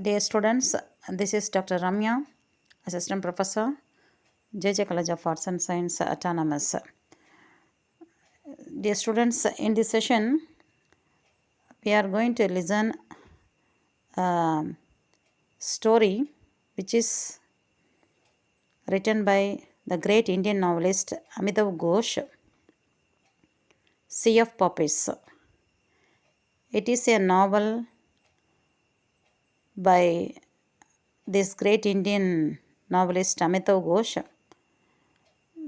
Dear students, this is Dr. Ramya, Assistant Professor, JJ College of Arts and Science, Autonomous. Dear students, in this session, we are going to listen a story which is written by the great Indian novelist Amitav Ghosh, Sea of Popies. It is a novel by this great Indian novelist Amitav Ghosh,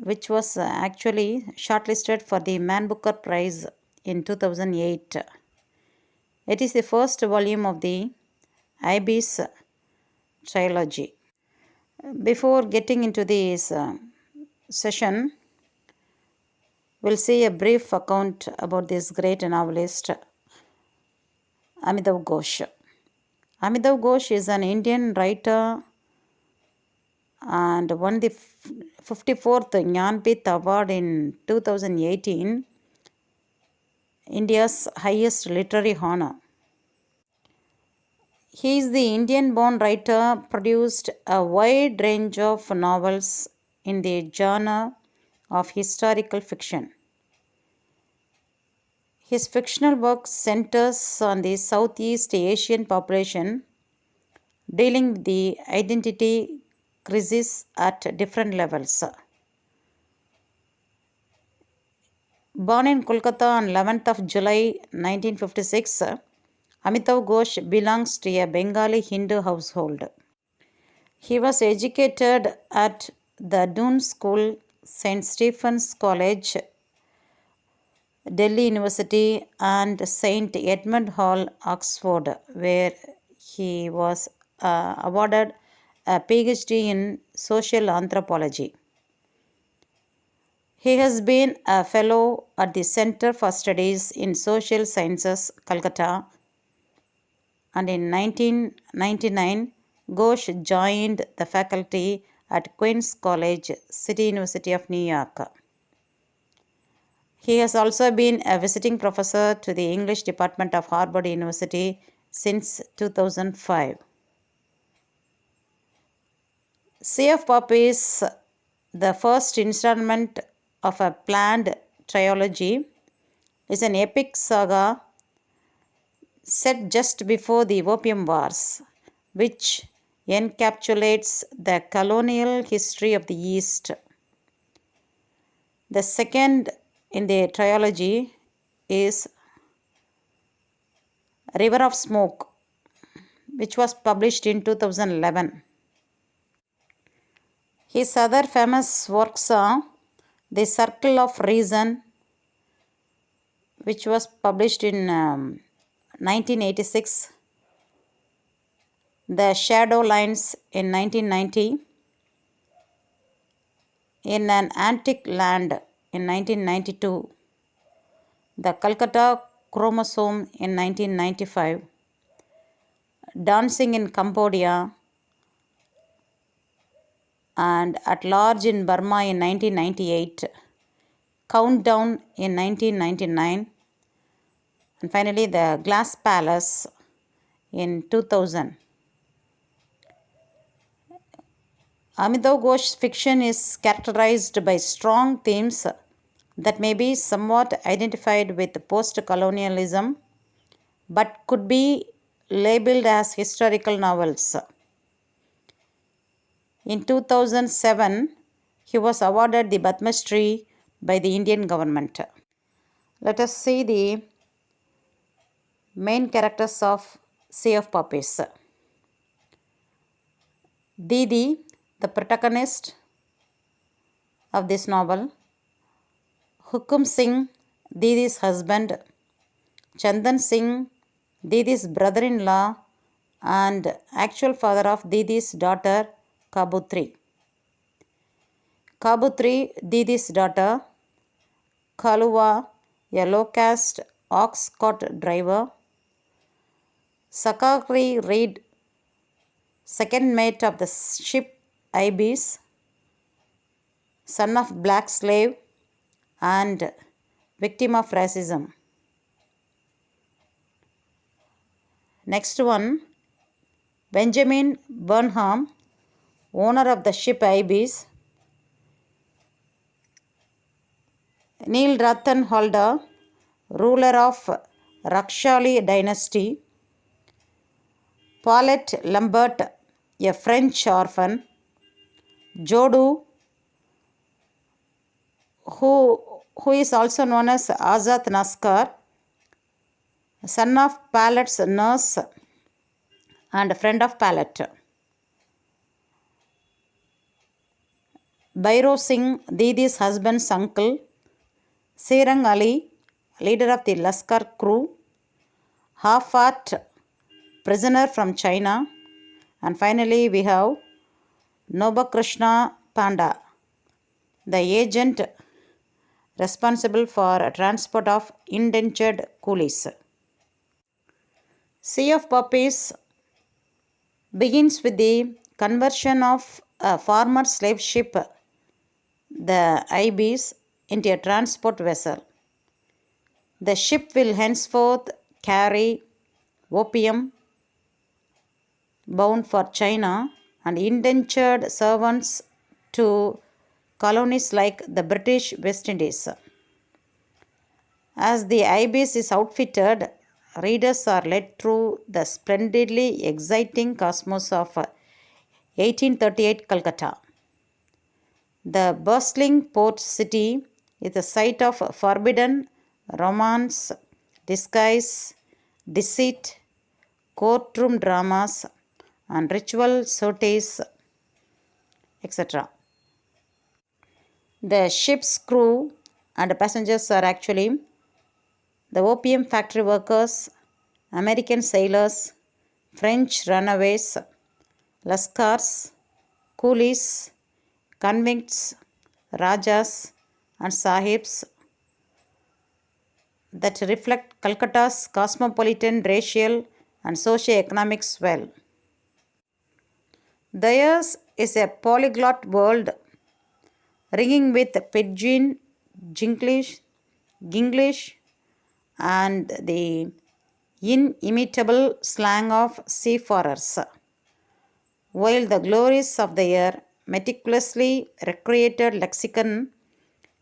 which was actually shortlisted for the Man Booker Prize in 2008. It is the first volume of the Ibis trilogy. Before getting into this session, we'll see a brief account about this great novelist Amitav Ghosh. Amitav Ghosh is an Indian writer and won the 54th Jnanpith Award in 2018, India's highest literary honor. He is the Indian-born writer, produced a wide range of novels in the genre of historical fiction. His fictional work centers on the Southeast Asian population, dealing with the identity crisis at different levels. Born in Kolkata on 11th of July 1956, Amitav Ghosh belongs to a Bengali Hindu household. He was educated at the Doon School, St. Stephen's College, Delhi University, and St. Edmund Hall, Oxford, where he was awarded a PhD in social anthropology. He has been a fellow at the Center for Studies in Social Sciences, Calcutta, and in 1999, Ghosh joined the faculty at Queen's College, City University of New York. He has also been a visiting professor to the English department of Harvard University since 2005. Sea of Popies, the first installment of a planned trilogy, is an epic saga set just before the Opium Wars, which encapsulates the colonial history of the East. The second in the trilogy is River of Smoke, which was published in 2011. His other famous works are The Circle of Reason, which was published in 1986, The Shadow Lines in 1990, In an Antique Land in 1992, The Calcutta Chromosome in 1995, Dancing in Cambodia, and At Large in Burma in 1998, Countdown in 1999, and finally The Glass Palace in 2000. Amitav Ghosh's fiction is characterized by strong themes that may be somewhat identified with post-colonialism but could be labeled as historical novels. In 2007, he was awarded the Padma Shri by the Indian government. Let us see the main characters of Sea of Popies. Didi, the protagonist of this novel, Hukum Singh, Didi's husband, Chandan Singh, Didi's brother-in-law and actual father of Didi's daughter, Kabutri. Kabutri, Didi's daughter, Kaluwa, a low-caste ox cart driver, Sakari Reid, second mate of the ship Ibis, son of black slave and victim of racism. Next one, Benjamin Burnham, owner of the ship Ibis, Neil Rathenholder, ruler of Rakshali dynasty, Paulette Lambert, a French orphan, Jodu, who is also known as Azat Naskar, son of Paulette's nurse and friend of Paulette. Bhairo Singh, Didi's husband's uncle, Serang Ali, leader of the Laskar crew, half-art prisoner from China, and finally we have Nobakrishna Panda, the agent responsible for transport of indentured coolies. Sea of Poppies begins with the conversion of a former slave ship, the Ibis, into a transport vessel. The ship will henceforth carry opium bound for China and indentured servants to colonies like the British West Indies. As the Ibis is outfitted, readers are led through the splendidly exciting cosmos of 1838 Calcutta. The bustling port city is the site of forbidden romance, disguise, deceit, courtroom dramas, and ritual sorties, etc. The ship's crew and passengers are actually the opium factory workers, American sailors, French runaways, Laskars, coolies, convicts, Rajas, and Sahibs that reflect Calcutta's cosmopolitan racial and socio-economic swell. Theirs is a polyglot world ringing with Pidgin, Jinglish, Ginglish, and the inimitable slang of seafarers, while the glories of their meticulously recreated lexicon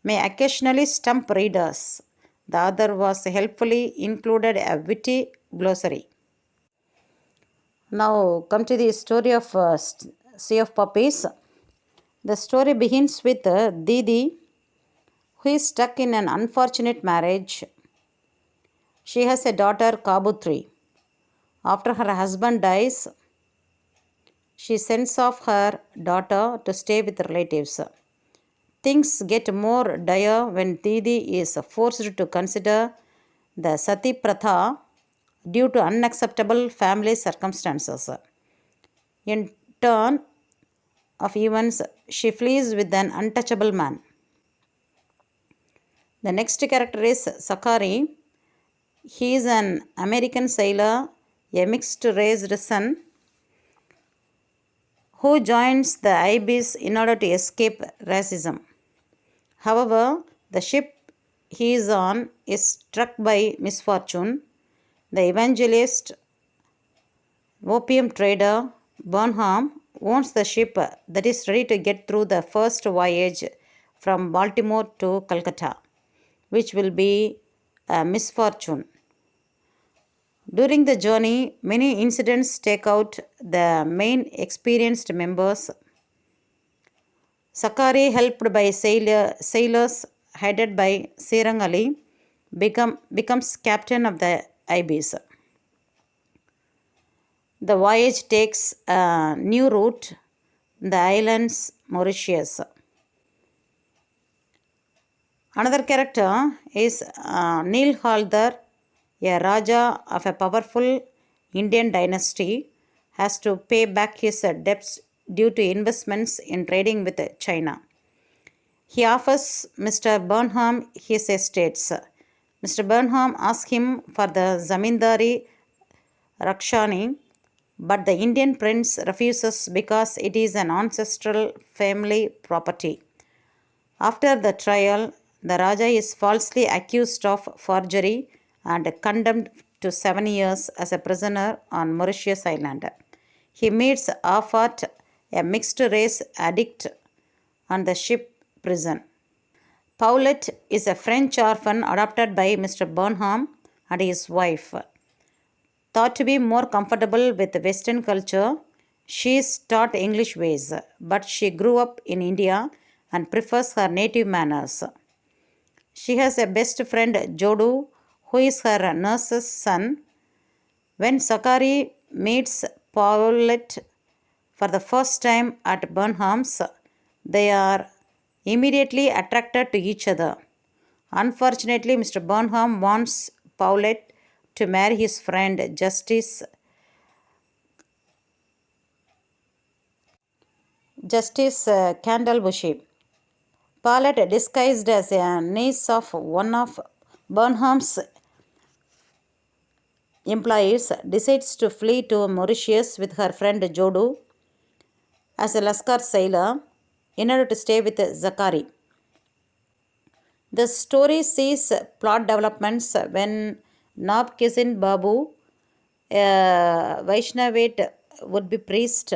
may occasionally stump readers. The other was helpfully included a witty glossary. Now come to the story of Sea of Poppies. The story begins with Didi, who is stuck in an unfortunate marriage. She has a daughter, Kabutri. After her husband dies, she sends off her daughter to stay with relatives. Things get more dire when Didi is forced to consider the Sati Pratha due to unacceptable family circumstances. In turn of events, she flees with an untouchable man. The next character is Sakari. He is an American sailor, a mixed-race son, who joins the Ibis in order to escape racism. However, the ship he is on is struck by misfortune. The evangelist, opium trader Burnham, owns the ship that is ready to get through the first voyage from Baltimore to Calcutta, which will be a misfortune. During the journey, many incidents take out the main experienced members. Sakari, helped by sailors headed by Serang Ali, becomes captain of the Ibis. The voyage takes a new route, the islands Mauritius. Another character is Neil Halder, a Raja of a powerful Indian dynasty, has to pay back his debts due to investments in trading with China. He offers Mr. Burnham his estates. Mr. Burnham asks him for the Zamindari Rakshani, but the Indian prince refuses because it is an ancestral family property. After the trial, the Raja is falsely accused of forgery and condemned to 7 years as a prisoner on Mauritius Island. He meets Afat, a mixed race addict, on the ship prison. Paulette is a French orphan adopted by Mr. Burnham and his wife. Thought to be more comfortable with Western culture, she is taught English ways, but she grew up in India and prefers her native manners. She has a best friend, Jodu, who is her nurse's son. When Sakari meets Paulette for the first time at Burnham's, they are immediately attracted to each other. Unfortunately, Mr. Burnham wants Paulette to marry his friend Justice Candlebushi. Paulette, disguised as a niece of one of Burnham's employees, decides to flee to Mauritius with her friend Jodu as a Lascar sailor in order to stay with Zakari. The story sees plot developments when Nab Kisin Babu, a Vaishnavite would-be priest,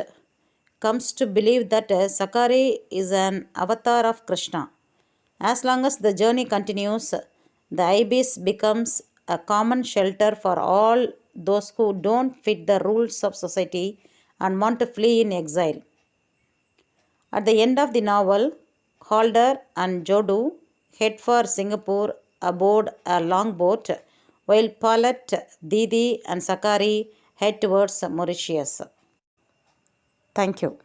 comes to believe that Sakari is an avatar of Krishna. As long as the journey continues, the ibis becomes a common shelter for all those who don't fit the rules of society and want to flee in exile. At the end of the novel, Halder and Jodu head for Singapore aboard a longboat, while Paulette, Didi, and Sakari head towards Mauritius. Thank you.